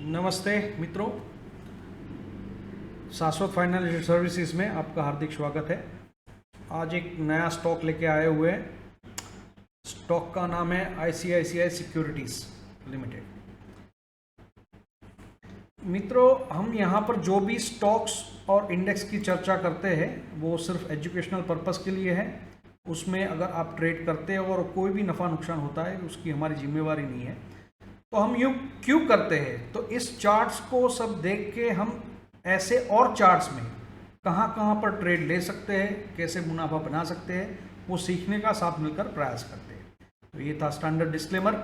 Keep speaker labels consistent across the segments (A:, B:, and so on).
A: नमस्ते मित्रों, शाश्वत फाइनेंशियल सर्विसेज में आपका हार्दिक स्वागत है। आज एक नया स्टॉक लेके आए हुए हैं। स्टॉक का नाम है ICICI सिक्योरिटीज लिमिटेड। मित्रों, हम यहाँ पर जो भी स्टॉक्स और इंडेक्स की चर्चा करते हैं वो सिर्फ एजुकेशनल पर्पस के लिए है। उसमें अगर आप ट्रेड करते हो और कोई भी नफ़ा नुकसान होता है उसकी हमारी जिम्मेवारी नहीं है। तो हम यूँ क्यों करते हैं? तो इस चार्ट्स को सब देख के हम ऐसे और चार्ट्स में कहाँ कहाँ पर ट्रेड ले सकते हैं, कैसे मुनाफा बना सकते हैं, वो सीखने का साथ मिलकर प्रयास करते हैं। तो ये था स्टैंडर्ड डिस्क्लेमर।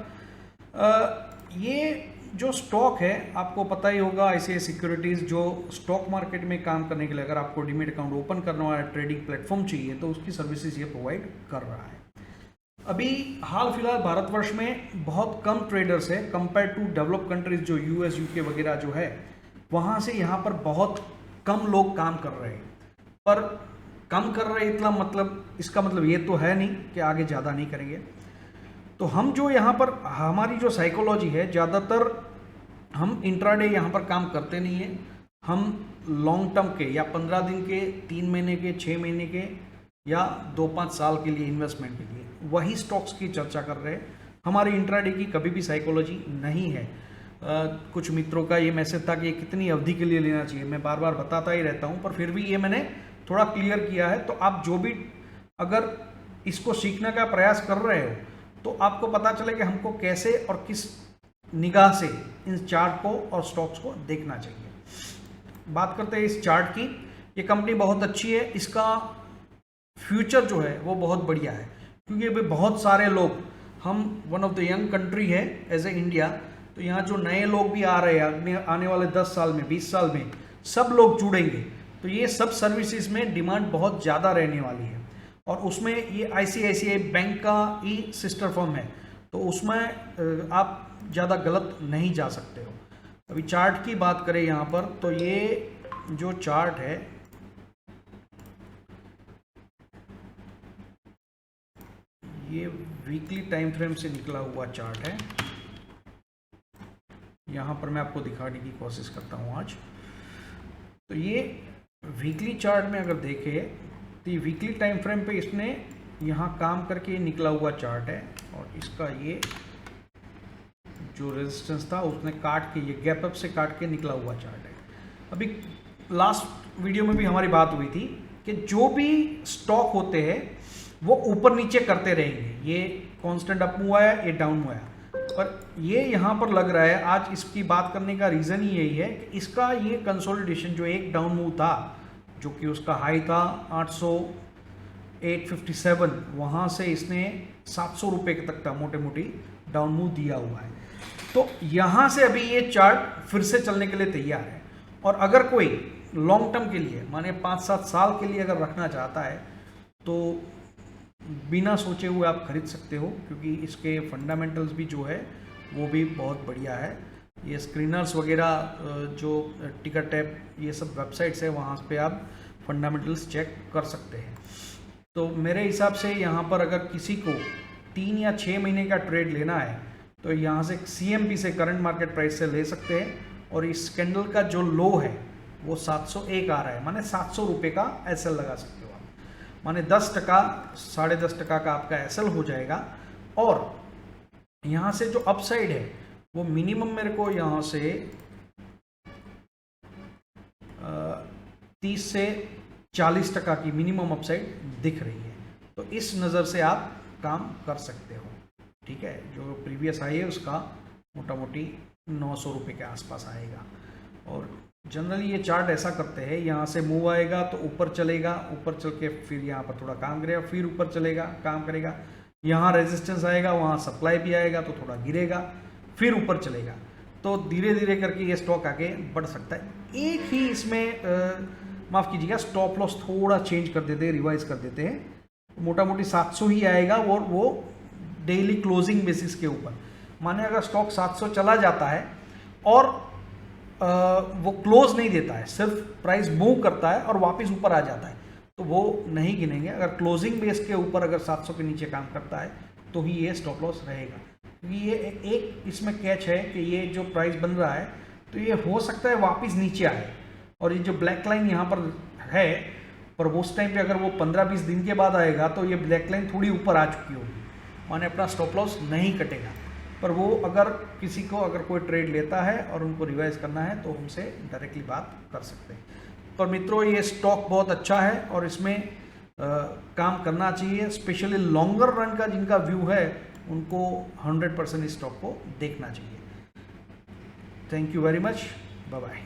A: ये जो स्टॉक है आपको पता ही होगा, ICICI सिक्योरिटीज़ जो स्टॉक मार्केट में काम करने के लिए अगर आपको डीमैट अकाउंट ओपन करना है, ट्रेडिंग प्लेटफॉर्म चाहिए, तो उसकी सर्विसेज ये प्रोवाइड कर रहा है। अभी हाल फिलहाल भारतवर्ष में बहुत कम ट्रेडर्स है कंपेयर टू डेवलप कंट्रीज जो US UK वगैरह जो है, वहाँ से यहाँ पर बहुत कम लोग काम कर रहे हैं। पर कम कर रहे इतना मतलब, इसका मतलब ये तो है नहीं कि आगे ज़्यादा नहीं करेंगे। तो हम जो यहाँ पर हमारी जो साइकोलॉजी है, ज़्यादातर हम इंट्राडे यहाँ पर काम करते नहीं है। हम लॉन्ग टर्म के या 15 दिन के, 3 महीने के, 6 महीने के या 2-5 साल के लिए इन्वेस्टमेंट के लिए वही स्टॉक्स की चर्चा कर रहे हैं। हमारी इंट्राडे की कभी भी साइकोलॉजी नहीं है। कुछ मित्रों का ये मैसेज था कि ये कितनी अवधि के लिए लेना चाहिए। मैं बार बार बताता ही रहता हूँ, पर फिर भी ये मैंने थोड़ा क्लियर किया है। तो आप जो भी अगर इसको सीखने का प्रयास कर रहे हो तो आपको पता चले कि हमको कैसे और किस निगाह से इन चार्ट को और स्टॉक्स को देखना चाहिए। बात करते हैं इस चार्ट की। ये कंपनी बहुत अच्छी है, इसका फ्यूचर जो है वो बहुत बढ़िया है, क्योंकि अभी बहुत सारे लोग, हम one of the young country है एज ए इंडिया, तो यहाँ जो नए लोग भी आ रहे हैं आने वाले 10 साल में, 20 साल में सब लोग जुड़ेंगे। तो ये सब सर्विसेज में डिमांड बहुत ज़्यादा रहने वाली है। और उसमें ये ICICI बैंक का ही सिस्टर फर्म है, तो उसमें आप ज़्यादा गलत नहीं जा सकते हो। अभी चार्ट की बात करें यहाँ पर, तो ये जो चार्ट है ये वीकली टाइम फ्रेम से निकला हुआ चार्ट है। यहाँ पर मैं आपको दिखाने की कोशिश करता हूँ आज। तो ये वीकली चार्ट में अगर देखें तो ये वीकली टाइम फ्रेम पे इसने यहाँ काम करके निकला हुआ चार्ट है, और इसका ये जो रेजिस्टेंस था उसने काट के, ये गैप अप से काट के निकला हुआ चार्ट है। अभी लास्ट वीडियो में भी हमारी बात हुई थी कि जो भी स्टॉक होते हैं वो ऊपर नीचे करते रहेंगे। ये कांस्टेंट अप हुआ है, ये डाउन हुआ है, पर ये यहाँ पर लग रहा है, आज इसकी बात करने का रीज़न ही यही है कि इसका ये कंसोलिडेशन जो एक डाउन मूव था, जो कि उसका हाई था 857, वहाँ से इसने 700 रुपये तक का मोटे मोटी डाउन मूव दिया हुआ है। तो यहाँ से अभी ये चार्ट फिर से चलने के लिए तैयार है। और अगर कोई लॉन्ग टर्म के लिए, माने 5-7 साल के लिए अगर रखना चाहता है, तो बिना सोचे हुए आप खरीद सकते हो, क्योंकि इसके फंडामेंटल्स भी जो है वो भी बहुत बढ़िया है। ये स्क्रीनर्स वगैरह, जो टिकर टैप, ये सब वेबसाइट्स है, वहाँ पे आप फंडामेंटल्स चेक कर सकते हैं। तो मेरे हिसाब से यहाँ पर अगर किसी को 3 या 6 महीने का ट्रेड लेना है तो यहाँ से CMB से, करंट मार्केट प्राइस से ले सकते हैं। और इस कैंडल का जो लो है वो 701 आ रहा है, माने 700 रुपये का SL लगा सकते हो आप, माने 10%, 10.5% का आपका SL हो जाएगा। और यहाँ से जो अपसाइड है वो मिनिमम मेरे को यहाँ से 30 से 40% की मिनिमम अपसाइड दिख रही है। तो इस नज़र से आप काम कर सकते हो, ठीक है। जो प्रीवियस हाई है उसका मोटा मोटी 900 रुपये के आसपास आएगा। और जनरली ये चार्ट ऐसा करते हैं, यहाँ से मूव आएगा तो ऊपर चलेगा, ऊपर चल के फिर यहाँ पर थोड़ा काम करेगा, फिर ऊपर चलेगा, काम करेगा, यहाँ रेजिस्टेंस आएगा, वहाँ सप्लाई भी आएगा तो थोड़ा गिरेगा, फिर ऊपर चलेगा। तो धीरे धीरे करके ये स्टॉक आगे बढ़ सकता है। एक ही इसमें माफ़ कीजिएगा, स्टॉप लॉस थोड़ा चेंज कर देते हैं, रिवाइज कर देते हैं। मोटा मोटी 700 ही आएगा, और वो डेली क्लोजिंग बेसिस के ऊपर, माने अगर स्टॉक 700 चला जाता है और वो क्लोज नहीं देता है, सिर्फ प्राइस मूव करता है और वापस ऊपर आ जाता है, तो वो नहीं गिनेंगे। अगर क्लोजिंग बेस के ऊपर अगर 700 के नीचे काम करता है तो ही ये स्टॉप लॉस रहेगा। क्योंकि ये एक इसमें कैच है कि ये जो प्राइस बन रहा है तो ये हो सकता है वापस नीचे आए, और ये जो ब्लैक लाइन यहाँ पर है, पर उस टाइम पे अगर वो 15-20 दिन के बाद आएगा तो ये ब्लैक लाइन थोड़ी ऊपर आ चुकी होगी, माने अपना स्टॉप लॉस नहीं कटेगा। पर वो अगर किसी को अगर कोई ट्रेड लेता है और उनको रिवाइज करना है तो हमसे डायरेक्टली बात कर सकते हैं। पर मित्रों, ये स्टॉक बहुत अच्छा है और इसमें काम करना चाहिए। स्पेशली लॉन्गर रन का जिनका व्यू है उनको 100% इस स्टॉक को देखना चाहिए। Thank you very much, bye bye.